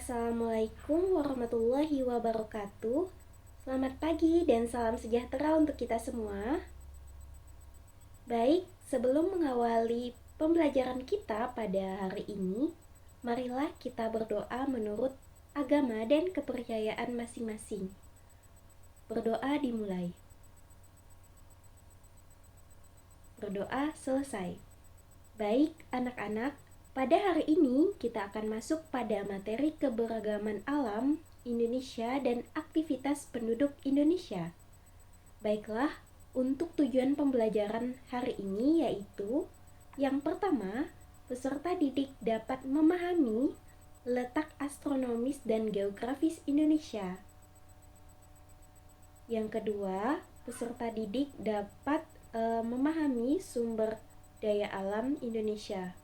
Assalamualaikum warahmatullahi wabarakatuh. Selamat pagi dan salam sejahtera untuk kita semua. Baik, sebelum mengawali pembelajaran kita pada hari ini, marilah kita berdoa menurut agama dan kepercayaan masing-masing. Berdoa dimulai. Berdoa selesai. Baik, anak-anak, pada hari ini kita akan masuk pada materi keberagaman alam Indonesia dan aktivitas penduduk Indonesia. Baiklah, untuk tujuan pembelajaran hari ini yaitu yang pertama, peserta didik dapat memahami letak astronomis dan geografis Indonesia. Yang kedua, peserta didik dapat memahami sumber daya alam Indonesia.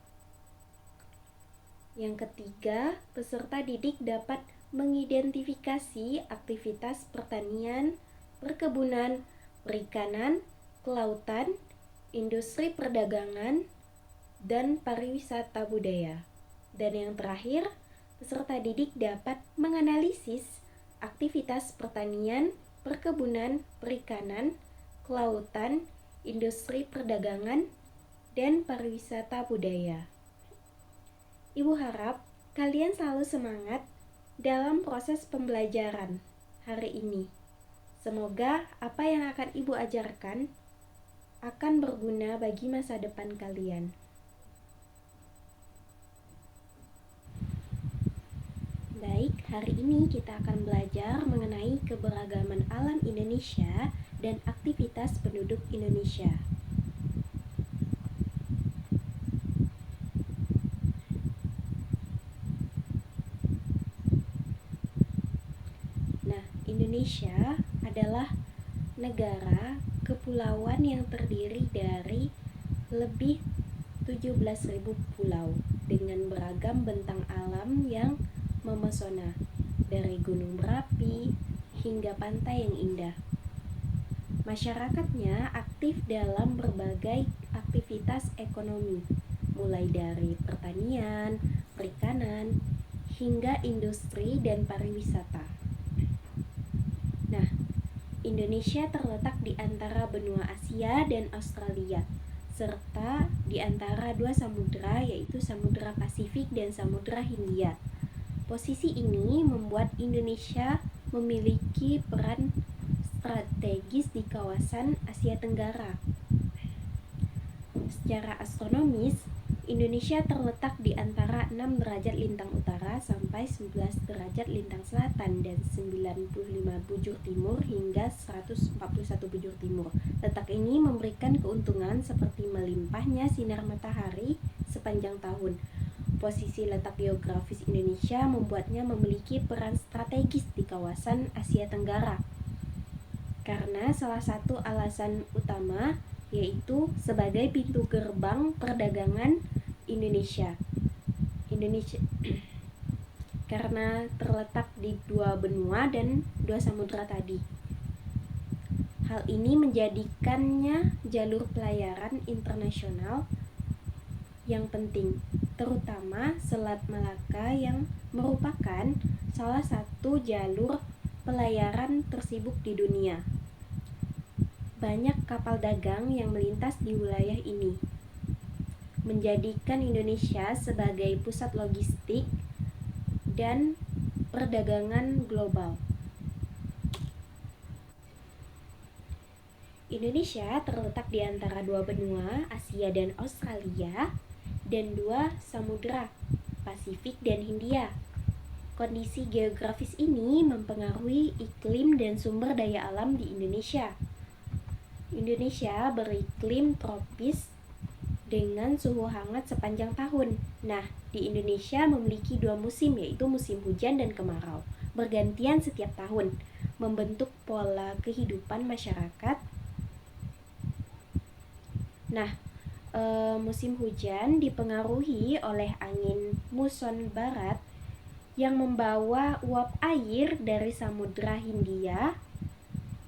Yang ketiga, peserta didik dapat mengidentifikasi aktivitas pertanian, perkebunan, perikanan, kelautan, industri perdagangan, dan pariwisata budaya. Dan yang terakhir, peserta didik dapat menganalisis aktivitas pertanian, perkebunan, perikanan, kelautan, industri perdagangan, dan pariwisata budaya. Ibu harap kalian selalu semangat dalam proses pembelajaran hari ini. Semoga apa yang akan Ibu ajarkan akan berguna bagi masa depan kalian. Baik, hari ini kita akan belajar mengenai keberagaman alam Indonesia dan aktivitas penduduk Indonesia. Indonesia adalah negara kepulauan yang terdiri dari lebih 17.000 pulau dengan beragam bentang alam yang memesona, dari gunung berapi hingga pantai yang indah. Masyarakatnya aktif dalam berbagai aktivitas ekonomi, mulai dari pertanian, perikanan, hingga industri dan pariwisata. Nah, Indonesia terletak di antara benua Asia dan Australia, serta di antara dua samudera yaitu Samudra Pasifik dan Samudra Hindia. Posisi ini membuat Indonesia memiliki peran strategis di kawasan Asia Tenggara. Secara astronomis, Indonesia terletak di antara 6 derajat lintang utara sampai 11 derajat lintang selatan dan 95 bujur timur hingga 141 bujur timur. Letak ini memberikan keuntungan seperti melimpahnya sinar matahari sepanjang tahun. Posisi letak geografis Indonesia membuatnya memiliki peran strategis di kawasan Asia Tenggara. Karena salah satu alasan utama yaitu sebagai pintu gerbang perdagangan Indonesia karena terletak di dua benua dan dua samudra tadi. Hal ini menjadikannya jalur pelayaran internasional yang penting, terutama Selat Malaka yang merupakan salah satu jalur pelayaran tersibuk di dunia. Banyak kapal dagang yang melintas di wilayah ini, menjadikan Indonesia sebagai pusat logistik dan perdagangan global. Indonesia terletak di antara dua benua, Asia dan Australia, dan dua samudra, Pasifik dan Hindia. Kondisi geografis ini mempengaruhi iklim dan sumber daya alam di Indonesia. Indonesia beriklim tropis dengan suhu hangat sepanjang tahun. Nah, di Indonesia memiliki dua musim, yaitu musim hujan dan kemarau, bergantian setiap tahun, membentuk pola kehidupan masyarakat. Nah, musim hujan dipengaruhi oleh angin muson barat yang membawa uap air dari Samudra Hindia,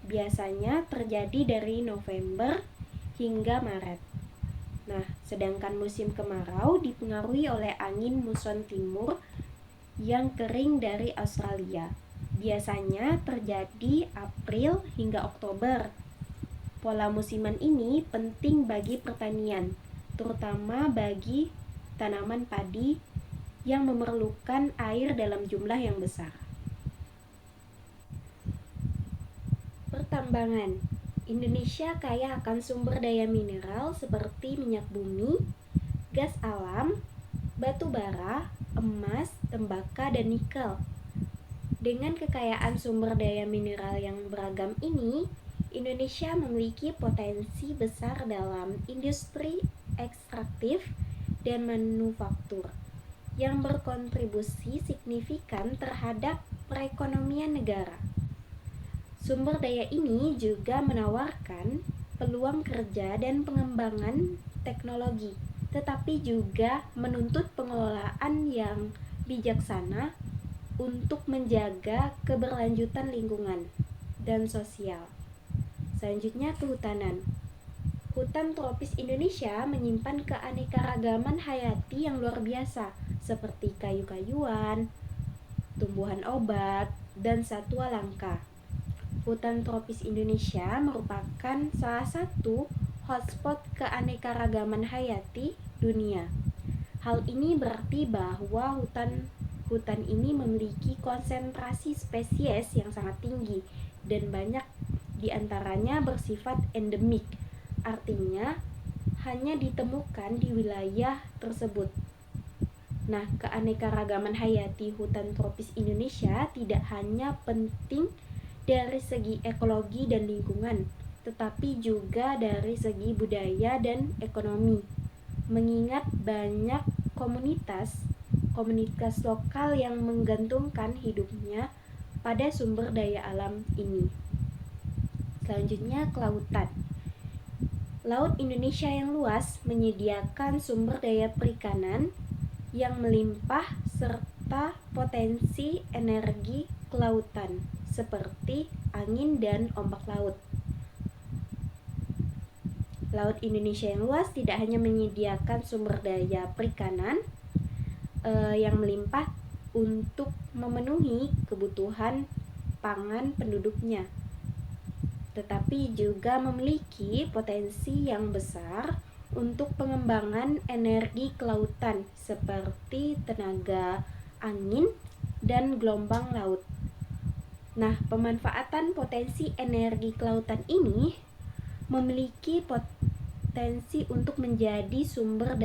biasanya terjadi dari November hingga Maret. Nah, sedangkan musim kemarau dipengaruhi oleh angin muson timur yang kering dari Australia. Biasanya terjadi April hingga Oktober. Pola musiman ini penting bagi pertanian, terutama bagi tanaman padi yang memerlukan air dalam jumlah yang besar. Pertambangan. Indonesia kaya akan sumber daya mineral seperti minyak bumi, gas alam, batu bara, emas, tembakau, dan nikel. Dengan kekayaan sumber daya mineral yang beragam ini, Indonesia memiliki potensi besar dalam industri ekstraktif dan manufaktur yang berkontribusi signifikan terhadap perekonomian negara. Sumber daya ini juga menawarkan peluang kerja dan pengembangan teknologi, tetapi juga menuntut pengelolaan yang bijaksana untuk menjaga keberlanjutan lingkungan dan sosial. Selanjutnya, kehutanan. Hutan tropis Indonesia menyimpan keanekaragaman hayati yang luar biasa, seperti kayu-kayuan, tumbuhan obat, dan satwa langka. Hutan tropis Indonesia merupakan salah satu hotspot keanekaragaman hayati dunia. Hal ini berarti bahwa hutan ini memiliki konsentrasi spesies yang sangat tinggi dan banyak diantaranya bersifat endemik, artinya hanya ditemukan di wilayah tersebut. Nah, keanekaragaman hayati hutan tropis Indonesia tidak hanya penting dari segi ekologi dan lingkungan, tetapi juga dari segi budaya dan ekonomi, mengingat banyak komunitas lokal yang menggantungkan hidupnya pada sumber daya alam ini. Selanjutnya, kelautan. Laut Indonesia yang luas menyediakan sumber daya perikanan yang melimpah serta potensi energi kelautan seperti angin dan ombak laut. Laut Indonesia yang luas tidak hanya menyediakan sumber daya perikanan yang melimpah untuk memenuhi kebutuhan pangan penduduknya, tetapi juga memiliki potensi yang besar untuk pengembangan energi kelautan seperti tenaga angin dan gelombang laut. Nah, pemanfaatan potensi energi kelautan ini memiliki potensi untuk menjadi sumber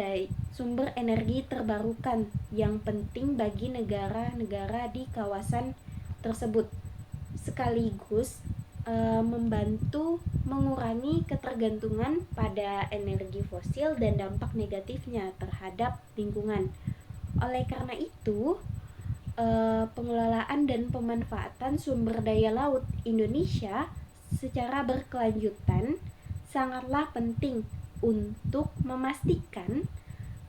energi terbarukan yang penting bagi negara-negara di kawasan tersebut, sekaligus membantu mengurangi ketergantungan pada energi fosil dan dampak negatifnya terhadap lingkungan. Oleh karena itu, pengelolaan dan pemanfaatan sumber daya laut Indonesia secara berkelanjutan sangatlah penting untuk memastikan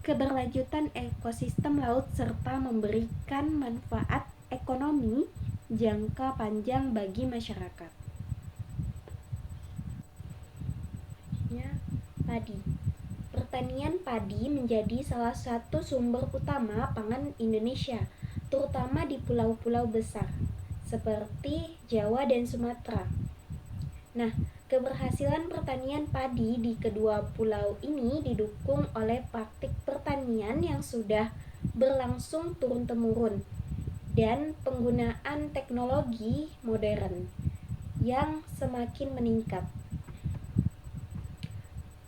keberlanjutan ekosistem laut serta memberikan manfaat ekonomi jangka panjang bagi masyarakat. Padi. Pertanian padi menjadi salah satu sumber utama pangan Indonesia, terutama di pulau-pulau besar seperti Jawa dan Sumatera. Nah, keberhasilan pertanian padi di kedua pulau ini didukung oleh praktik pertanian yang sudah berlangsung turun-temurun dan penggunaan teknologi modern yang semakin meningkat.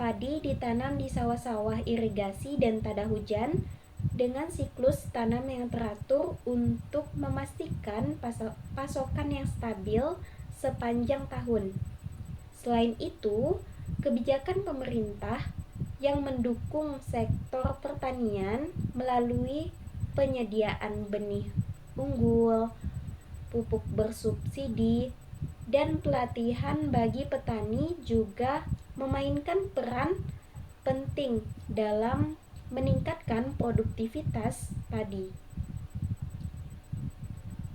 Padi ditanam di sawah-sawah irigasi dan tada hujan dengan siklus tanam yang teratur untuk memastikan pasokan yang stabil sepanjang tahun. Selain itu, kebijakan pemerintah yang mendukung sektor pertanian melalui penyediaan benih unggul, pupuk bersubsidi, dan pelatihan bagi petani juga memainkan peran penting dalam meningkatkan produktivitas padi.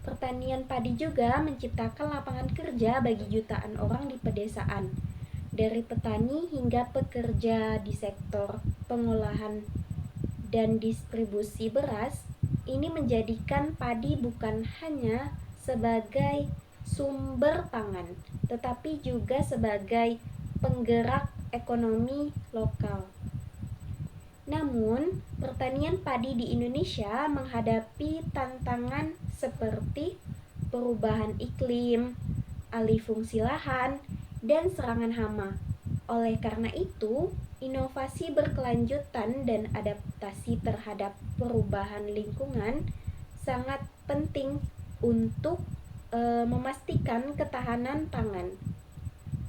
Pertanian padi juga menciptakan lapangan kerja bagi jutaan orang di pedesaan, dari petani hingga pekerja di sektor pengolahan dan distribusi beras. ini menjadikan padi bukan hanya sebagai sumber pangan, tetapi juga sebagai penggerak ekonomi lokal. Namun, pertanian padi di Indonesia menghadapi tantangan seperti perubahan iklim, alih fungsi lahan, dan serangan hama. Oleh karena itu, inovasi berkelanjutan dan adaptasi terhadap perubahan lingkungan sangat penting untuk memastikan ketahanan pangan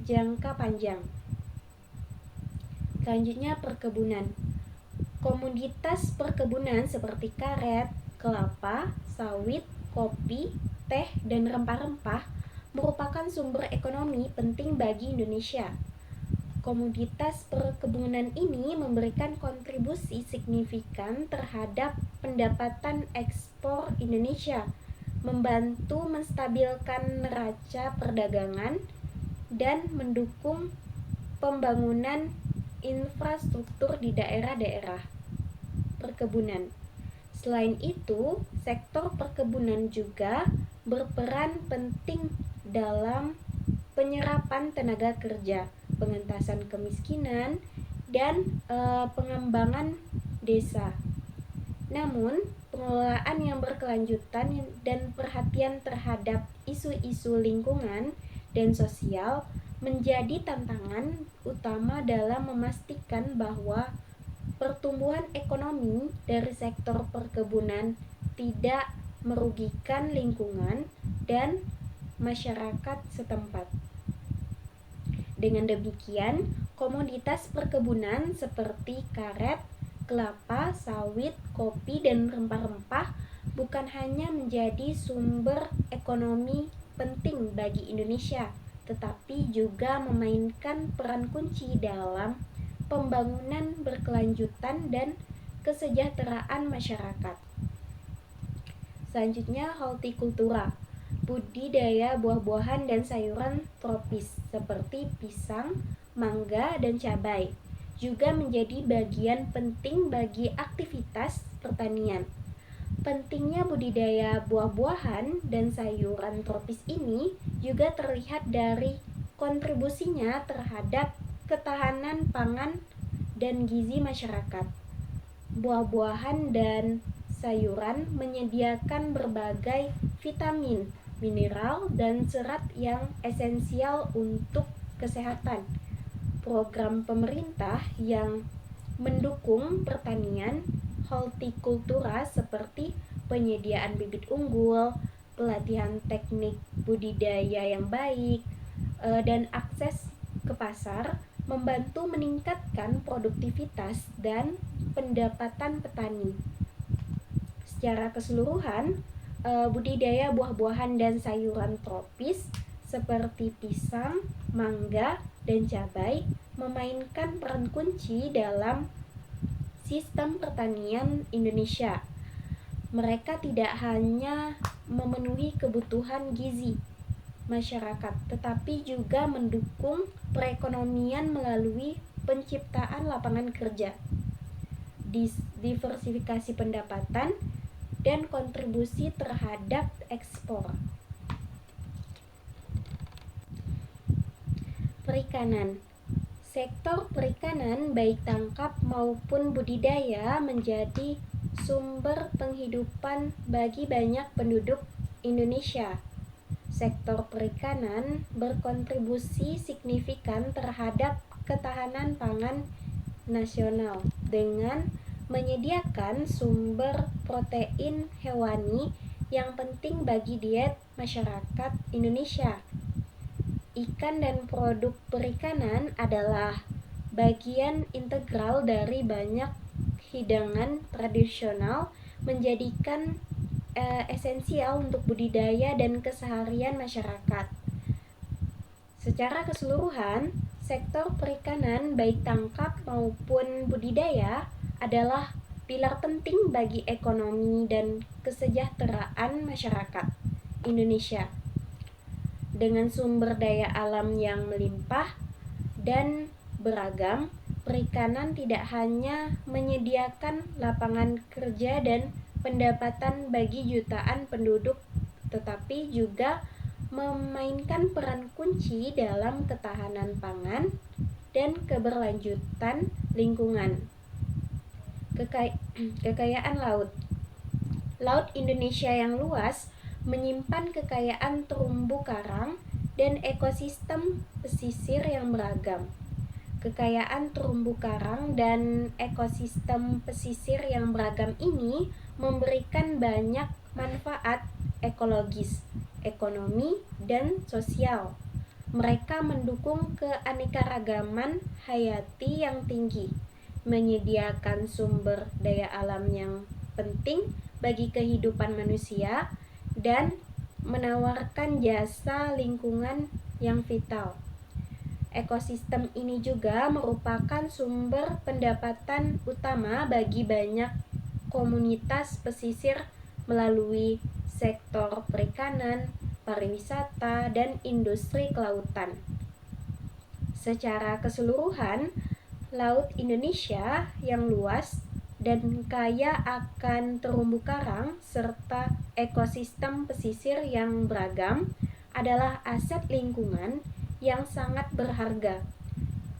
jangka panjang. Selanjutnya, perkebunan. Komoditas perkebunan seperti karet, kelapa, sawit, kopi, teh, dan rempah-rempah merupakan sumber ekonomi penting bagi Indonesia. Komoditas perkebunan ini memberikan kontribusi signifikan terhadap pendapatan ekspor Indonesia, membantu menstabilkan neraca perdagangan, dan mendukung pembangunan infrastruktur di daerah-daerah perkebunan. Selain itu, sektor perkebunan juga berperan penting dalam penyerapan tenaga kerja, pengentasan kemiskinan, dan pengembangan desa. Namun, pengelolaan yang berkelanjutan dan perhatian terhadap isu-isu lingkungan dan sosial menjadi tantangan utama dalam memastikan bahwa pertumbuhan ekonomi dari sektor perkebunan tidak merugikan lingkungan dan masyarakat setempat. Dengan demikian, komoditas perkebunan seperti karet, kelapa, sawit, kopi, dan rempah-rempah bukan hanya menjadi sumber ekonomi penting bagi Indonesia, tetapi juga memainkan peran kunci dalam pembangunan berkelanjutan dan kesejahteraan masyarakat. Selanjutnya, hortikultura, budidaya buah-buahan dan sayuran tropis seperti pisang, mangga, dan cabai juga menjadi bagian penting bagi aktivitas pertanian. Pentingnya budidaya buah-buahan dan sayuran tropis ini juga terlihat dari kontribusinya terhadap ketahanan pangan dan gizi masyarakat. Buah-buahan dan sayuran menyediakan berbagai vitamin, mineral, dan serat yang esensial untuk kesehatan. Program pemerintah yang mendukung pertanian hortikultura seperti penyediaan bibit unggul, pelatihan teknik budidaya yang baik, dan akses ke pasar membantu meningkatkan produktivitas dan pendapatan petani. Secara keseluruhan, budidaya buah-buahan dan sayuran tropis seperti pisang, mangga, dan cabai memainkan peran kunci dalam sistem pertanian Indonesia. Mereka tidak hanya memenuhi kebutuhan gizi masyarakat, tetapi juga mendukung perekonomian melalui penciptaan lapangan kerja, diversifikasi pendapatan, dan kontribusi terhadap ekspor. Perikanan. Sektor perikanan baik tangkap maupun budidaya menjadi sumber penghidupan bagi banyak penduduk Indonesia. Sektor perikanan berkontribusi signifikan terhadap ketahanan pangan nasional dengan menyediakan sumber protein hewani yang penting bagi diet masyarakat Indonesia. Ikan dan produk perikanan adalah bagian integral dari banyak hidangan tradisional, menjadikan esensial untuk budidaya dan keseharian masyarakat. Secara keseluruhan, sektor perikanan baik tangkap maupun budidaya adalah pilar penting bagi ekonomi dan kesejahteraan masyarakat Indonesia. Dengan sumber daya alam yang melimpah dan beragam, perikanan tidak hanya menyediakan lapangan kerja dan pendapatan bagi jutaan penduduk, tetapi juga memainkan peran kunci dalam ketahanan pangan dan keberlanjutan lingkungan. Kekayaan laut. Laut Indonesia yang luas menyimpan kekayaan terumbu karang dan ekosistem pesisir yang beragam. Kekayaan terumbu karang dan ekosistem pesisir yang beragam ini memberikan banyak manfaat ekologis, ekonomi, dan sosial. Mereka mendukung keanekaragaman hayati yang tinggi, menyediakan sumber daya alam yang penting bagi kehidupan manusia, dan menawarkan jasa lingkungan yang vital. Ekosistem ini juga merupakan sumber pendapatan utama bagi banyak komunitas pesisir melalui sektor perikanan, pariwisata, dan industri kelautan. Secara keseluruhan, Laut Indonesia yang luas dan kaya akan terumbu karang serta ekosistem pesisir yang beragam adalah aset lingkungan yang sangat berharga.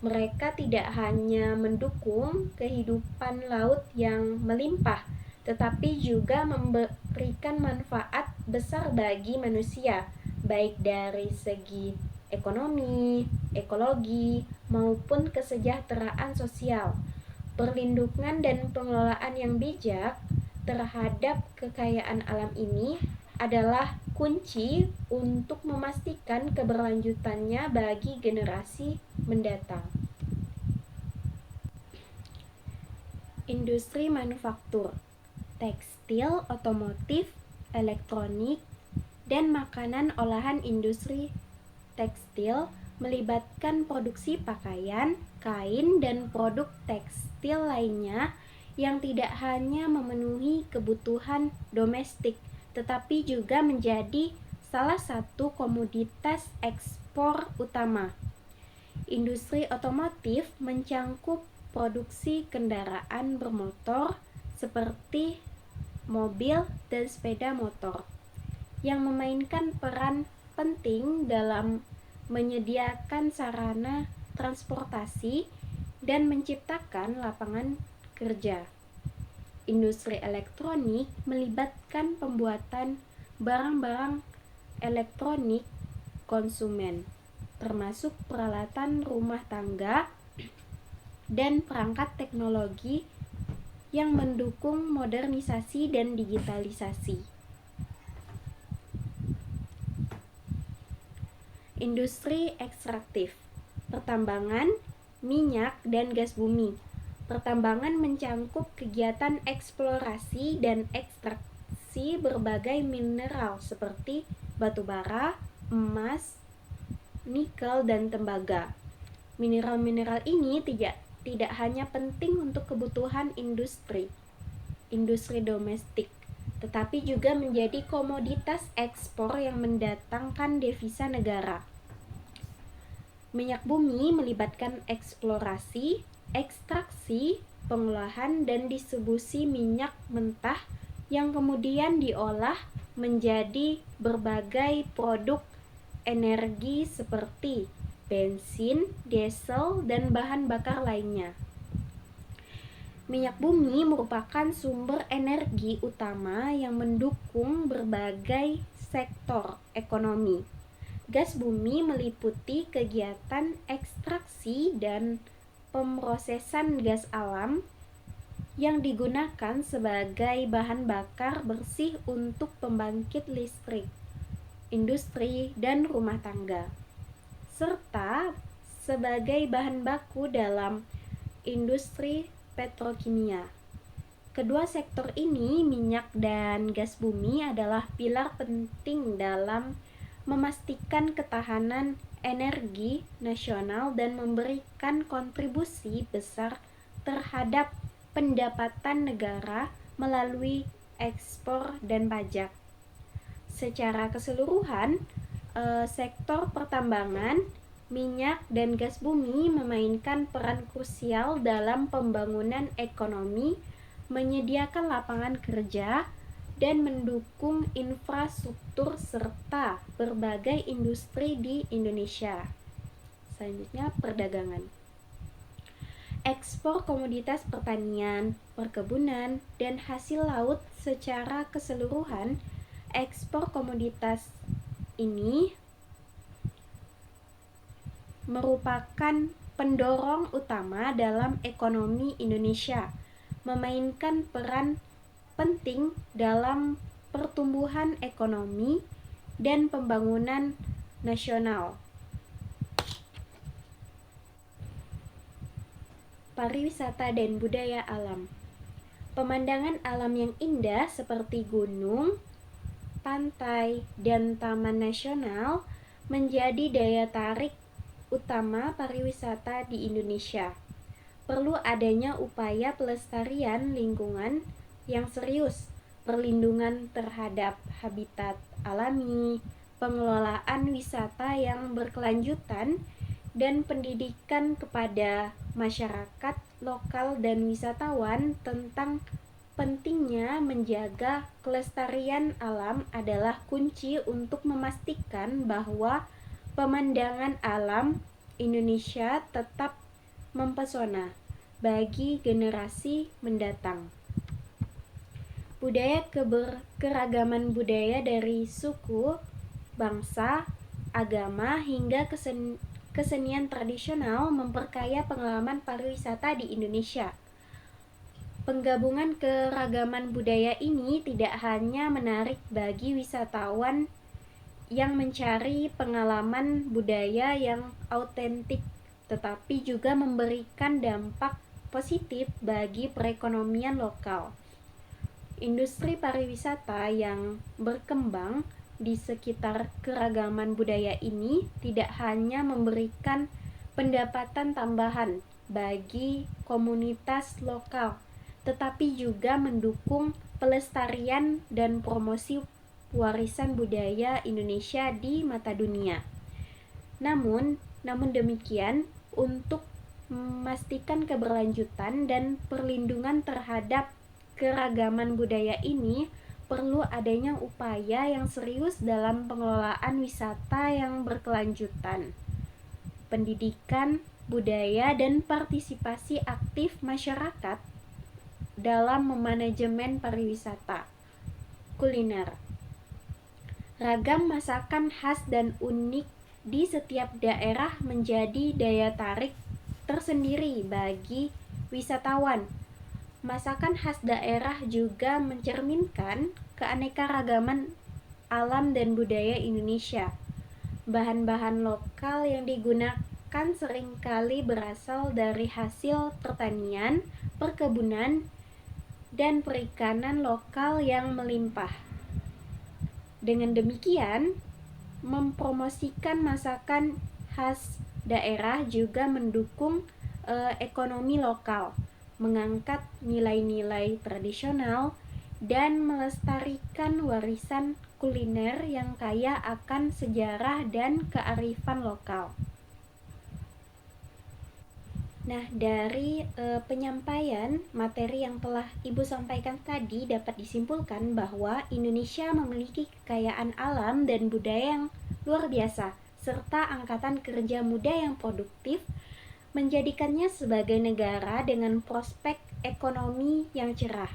Mereka tidak hanya mendukung kehidupan laut yang melimpah, tetapi juga memberikan manfaat besar bagi manusia, baik dari segi ekonomi, ekologi, maupun kesejahteraan sosial. Perlindungan dan pengelolaan yang bijak terhadap kekayaan alam ini adalah kunci untuk memastikan keberlanjutannya bagi generasi mendatang. Industri manufaktur, tekstil, otomotif, elektronik, dan makanan olahan. Industri tekstil melibatkan produksi pakaian, kain, dan produk tekstil lainnya yang tidak hanya memenuhi kebutuhan domestik, tetapi juga menjadi salah satu komoditas ekspor utama. Industri otomotif mencangkup produksi kendaraan bermotor seperti mobil dan sepeda motor, yang memainkan peran penting dalam menyediakan sarana transportasi dan menciptakan lapangan kerja. Industri elektronik melibatkan pembuatan barang-barang elektronik konsumen, termasuk peralatan rumah tangga dan perangkat teknologi yang mendukung modernisasi dan digitalisasi. Industri ekstraktif, pertambangan, minyak, dan gas bumi. Pertambangan mencangkup kegiatan eksplorasi dan ekstraksi berbagai mineral seperti batu bara, emas, nikel, dan tembaga. Mineral-mineral ini tidak hanya penting untuk kebutuhan industri domestik, tetapi juga menjadi komoditas ekspor yang mendatangkan devisa negara. Minyak bumi melibatkan eksplorasi, ekstraksi, pengolahan, dan distribusi minyak mentah yang kemudian diolah menjadi berbagai produk energi seperti bensin, diesel, dan bahan bakar lainnya. Minyak bumi merupakan sumber energi utama yang mendukung berbagai sektor ekonomi. Gas bumi meliputi kegiatan ekstraksi dan pemrosesan gas alam yang digunakan sebagai bahan bakar bersih untuk pembangkit listrik, industri, dan rumah tangga, serta sebagai bahan baku dalam industri petrokimia. Kedua sektor ini, minyak dan gas bumi, adalah pilar penting dalam memastikan ketahanan energi nasional dan memberikan kontribusi besar terhadap pendapatan negara melalui ekspor dan pajak. Secara keseluruhan, sektor pertambangan, minyak, dan gas bumi memainkan peran krusial dalam pembangunan ekonomi, menyediakan lapangan kerja, dan mendukung infrastruktur serta berbagai industri di Indonesia. Selanjutnya, perdagangan. Ekspor komoditas pertanian, perkebunan, dan hasil laut secara keseluruhan. Ekspor komoditas ini merupakan pendorong utama dalam ekonomi Indonesia, memainkan peran penting dalam pertumbuhan ekonomi dan pembangunan nasional. Pariwisata dan budaya alam. Pemandangan alam yang indah seperti gunung, pantai, dan taman nasional menjadi daya tarik utama pariwisata di Indonesia. Perlu adanya upaya pelestarian lingkungan yang serius, perlindungan terhadap habitat alami, pengelolaan wisata yang berkelanjutan, dan pendidikan kepada masyarakat lokal dan wisatawan tentang pentingnya menjaga kelestarian alam adalah kunci untuk memastikan bahwa pemandangan alam Indonesia tetap mempesona bagi generasi mendatang. Budaya keragaman budaya dari suku, bangsa, agama, hingga kesenian tradisional memperkaya pengalaman pariwisata di Indonesia. Penggabungan keragaman budaya ini tidak hanya menarik bagi wisatawan yang mencari pengalaman budaya yang autentik, tetapi juga memberikan dampak positif bagi perekonomian lokal. Industri pariwisata yang berkembang di sekitar keragaman budaya ini tidak hanya memberikan pendapatan tambahan bagi komunitas lokal, tetapi juga mendukung pelestarian dan promosi warisan budaya Indonesia di mata dunia. Namun demikian, untuk memastikan keberlanjutan dan perlindungan terhadap keragaman budaya ini, perlu adanya upaya yang serius dalam pengelolaan wisata yang berkelanjutan, pendidikan budaya, dan partisipasi aktif masyarakat dalam memanajemen pariwisata. Kuliner. Ragam masakan khas dan unik di setiap daerah menjadi daya tarik tersendiri bagi wisatawan. Masakan khas daerah juga mencerminkan keanekaragaman alam dan budaya Indonesia. Bahan-bahan lokal yang digunakan seringkali berasal dari hasil pertanian, perkebunan, dan perikanan lokal yang melimpah. Dengan demikian, mempromosikan masakan khas daerah juga mendukung ekonomi lokal, mengangkat nilai-nilai tradisional, dan melestarikan warisan kuliner yang kaya akan sejarah dan kearifan lokal. Nah, dari penyampaian materi yang telah Ibu sampaikan tadi dapat disimpulkan bahwa Indonesia memiliki kekayaan alam dan budaya yang luar biasa, serta angkatan kerja muda yang produktif, menjadikannya sebagai negara dengan prospek ekonomi yang cerah.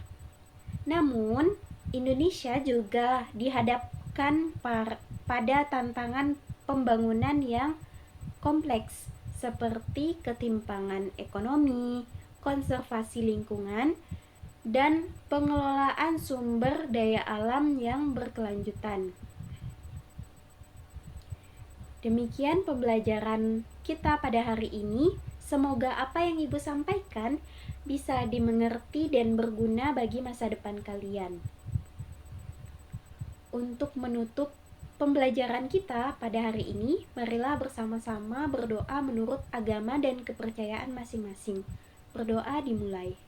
Namun, Indonesia juga dihadapkan pada tantangan pembangunan yang kompleks, seperti ketimpangan ekonomi, konservasi lingkungan, dan pengelolaan sumber daya alam yang berkelanjutan. Demikian pembelajaran kita pada hari ini. Semoga apa yang Ibu sampaikan bisa dimengerti dan berguna bagi masa depan kalian. Untuk menutup pembelajaran kita pada hari ini, marilah bersama-sama berdoa menurut agama dan kepercayaan masing-masing. Berdoa dimulai.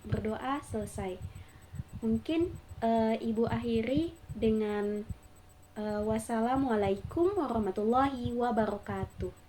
Berdoa selesai. Mungkin Ibu akhiri dengan wassalamualaikum warahmatullahi wabarakatuh.